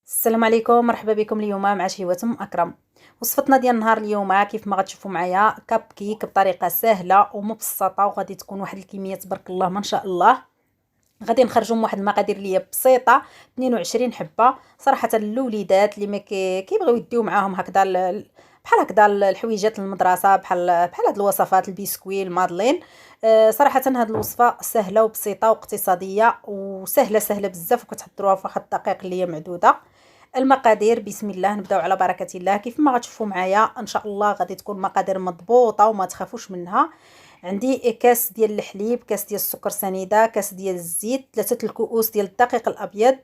السلام عليكم، مرحبا بكم اليوم مع شهوة أكرم. وصفتنا ديال النهار اليوم كيف ما غتشوفوا معايا كاب كيك بطريقه سهله ومبسطه، وغادي تكون واحد الكميه تبارك الله ما شاء الله. غادي نخرجوا من واحد المقادير اللي هي بسيطه، 22 حبه صراحه للوليدات اللي ما كيبغيو يديو معاهم هكذا بحال هكذا الحويجات المدرسه، بحال هاد الوصفات البسكوي المادلين. صراحه هاد الوصفه سهله وبسيطه واقتصاديه وسهله بزاف، وكتحضروها في واحد الدقائق اللي هي معدوده. المقادير بسم الله، نبداو على بركه الله. كيف ما غتشوفوا معايا ان شاء الله غادي تكون مقادير مضبوطه وما تخافوش منها. عندي كاس ديال الحليب، كاس ديال السكر سنيده، كاس ديال الزيت، 3 الكؤوس ديال الدقيق الابيض،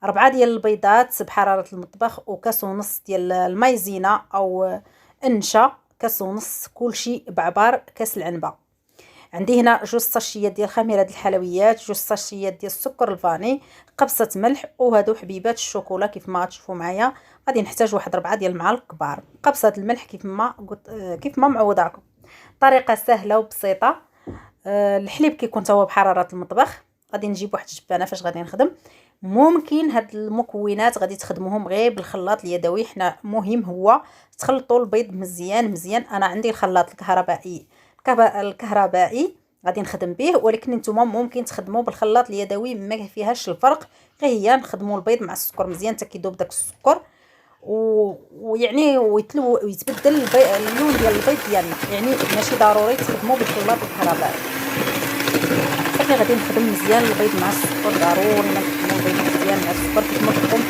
4 ديال البيضات بحراره المطبخ، وكاس ونص ديال المايزينا او انشا، كاس ونص كلشي بعبار، كاس العنبه. عندي هنا 2 ساشيات ديال خميره الحلويات، 2 ساشيات ديال السكر الفاني، قبصه ملح، وهادو حبيبات الشوكولا كيف ما غتشوفوا معايا. غادي نحتاج واحد 4 ديال المعالق كبار، قبصه الملح كيف ما قلت كيف ما معوضاكم. طريقه سهله وبسيطه. الحليب كيكون تا هو بحراره المطبخ. غادي نجيب واحد الجبانه فاش غادي نخدم. ممكن هاد المكونات غادي تخدموهم غير بالخلاط اليدوي، حنا مهم هو تخلطوا البيض مزيان مزيان. انا عندي الخلاط الكهربائي غادي نخدم به، ولكن نتوما ممكن تخدموا بالخلاط اليدوي ما فيهاش الفرق، غير هي نخدموا البيض مع السكر مزيان حتى كيذوب داك السكر ويعني ويتبدل اللون ديال البيض ديالنا، يعني ماشي ضروري تخدموا بالخلاط الكهربائي. صافي غادي نخدم مزيان البيض مع السكر، ضروري نخدموا البيض مزيان مع السكر كيف ما قلت لكم،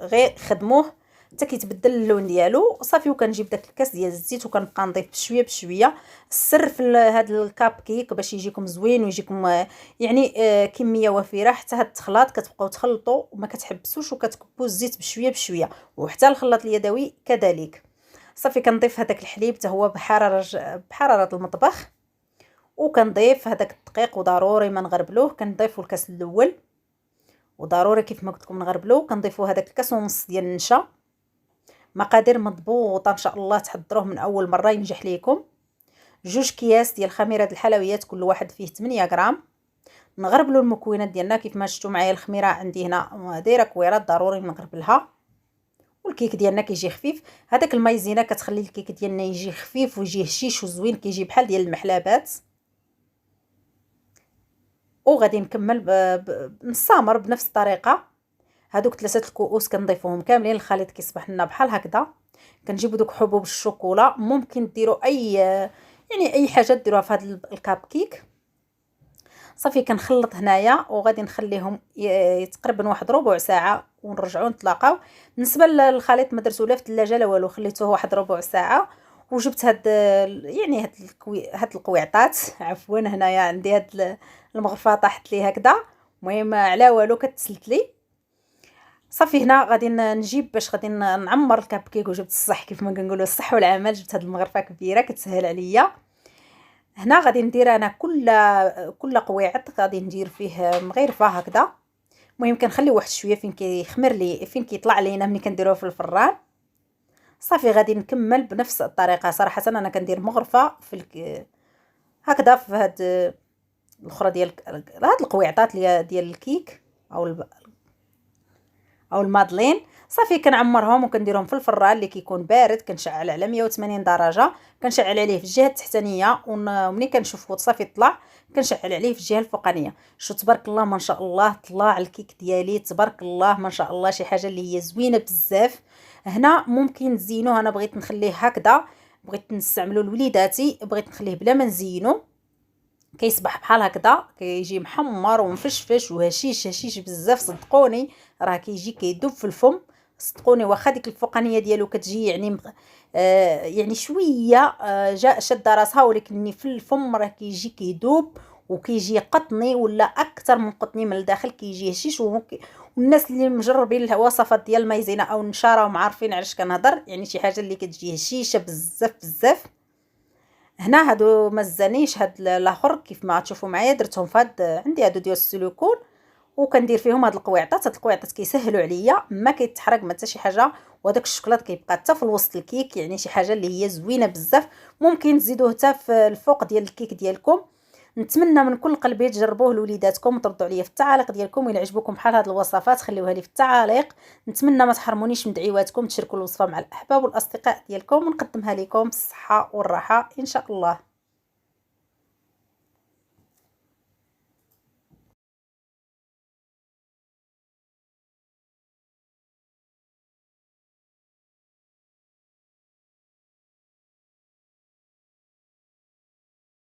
غير خدموه حتى كيتبدل اللون ديالو صافي. وكنجيب داك الكاس ديال الزيت وكنبقى نضيف بشويه بشويه. السر في هذا الكاب كيك باش يجيكم زوين ويجيكم يعني كميه وفيره، حتى هاد التخلاط كتبقاو تخلطوا وما كتحبسوش، وكتكبوا الزيت بشويه بشويه، وحتى الخلاط اليدوي كذلك. صافي كنضيف هذاك الحليب حتى هو بحراره المطبخ، وكنضيف هذاك الدقيق، وضروري ما نغربلوه. كنضيفوا الكاس الاول، وضروري كيف ما قلت لكم نغربلوه. كنضيفوا هذاك الكاس ونص ديال النشا. مقادير مضبوطه ان شاء الله، تحضروه من اول مره ينجح ليكم. 2 اكياس ديال خميره الحلويات، كل واحد فيه 8 غرام. نغربلوا المكونات ديالنا كيف ما شفتوا معايا. الخميره عندي هنا دايره كويرات، ضروري نغربلها. والكيك ديالنا كيجي خفيف. هذاك المايزينا كتخلي الكيك ديالنا يجي خفيف ويجي هشيش وزوين، كيجي بحال ديال المحلابات. وغادي نكمل نستمر بنفس الطريقه. هادوك 3 الكؤوس كنضيفوهم كاملين، الخليط كيصبح لنا بحال هكذا. كنجيبوا دوك حبوب الشوكولا، ممكن ديروا اي حاجه ديروها في هذا الكاب كيك. صافي كنخلط هنايا وغادي نخليهم تقريبا واحد ربع ساعه ونرجعوا نتلاقاو. بالنسبه للخليط ما درتو لا في الثلاجه لا والو، خليتوه واحد ربع ساعه. وجبت هاد القويعطات عفوا، هنايا عندي هاد المغرفه طاحت لي هكذا. المهم على والو كتسلت لي. صافي هنا غادي نجيب باش غادي نعمر الكاب كيك، وجبت الصح كيف ما كنقولوا الصح والعمل. جبت هاد المغرفه كبيره كتسهل عليا. هنا غادي ندير انا كل قويعط غادي ندير فيه مغرفه هكذا. المهم كنخلي واحد شويه فين كيخمر لي، فين كيطلع لينا ملي كنديروه في الفران. صافي غادي نكمل بنفس الطريقه. صراحه انا كندير مغرفه هكذا في هاد الاخرى ديال هاد القويعطات ديال الكيك او المادلين. صافي كنعمرهم وكنديرهم في الفران اللي كيكون بارد. كنشعل على 180 درجه، كنشعل عليه في الجهه التحتانيه، ومني كنشوفو صافي طلع كنشعل عليه في الجهه الفوقانيه. شو تبارك الله ما شاء الله، طلع الكيك ديالي تبارك الله ما شاء الله، شي حاجه اللي هي زوينه بزاف. هنا ممكن تزينوه، انا بغيت نخليه هكذا، بغيت نستعملو لوليداتي، بغيت نخليه بلا ما نزينو. كيصبح بحال هكذا، كيجي محمر ومفشفش وهشيش بزاف. صدقوني راه كيجي كيدوب في الفم. صدقوني واخا ديك الفوقانيه ديالو كتجي يعني شويه جاء شد راسها، ولكن في الفم راه كيجي كيدوب وكيجي قطني، ولا اكثر من قطني من الداخل، كيجي هشيش. والناس اللي مجربين الوصفات ديال المايزينا او النشاره ومعارفين علاش كنهضر، يعني شي حاجه اللي كتجي هشيشه بزاف بزاف. هنا هادو مزانيش، هاد الاخر كيف ما تشوفوا معايا درتهم عندي هادو ديال السيليكون، وكندير فيهم هاد القويعطات كيسهلوا عليا، ما كيتحرق ما حتى شي حاجه. وداك الشوكولات كيبقى حتى في الوسط الكيك، يعني شي حاجه اللي هي زوينه بزاف. ممكن تزيدوه حتى في الفوق ديال الكيك ديالكم. نتمنى من كل قلبي تجربوه لوليداتكم وتردوا عليا في التعاليق ديالكم الى عجبوكم بحال هاد الوصفات خليوها لي في التعاليق. نتمنى ما تحرمونيش من دعيواتكم، تشاركوا الوصفه مع الاحباب والاصدقاء ديالكم ونقدمها لكم بالصحه والراحه ان شاء الله.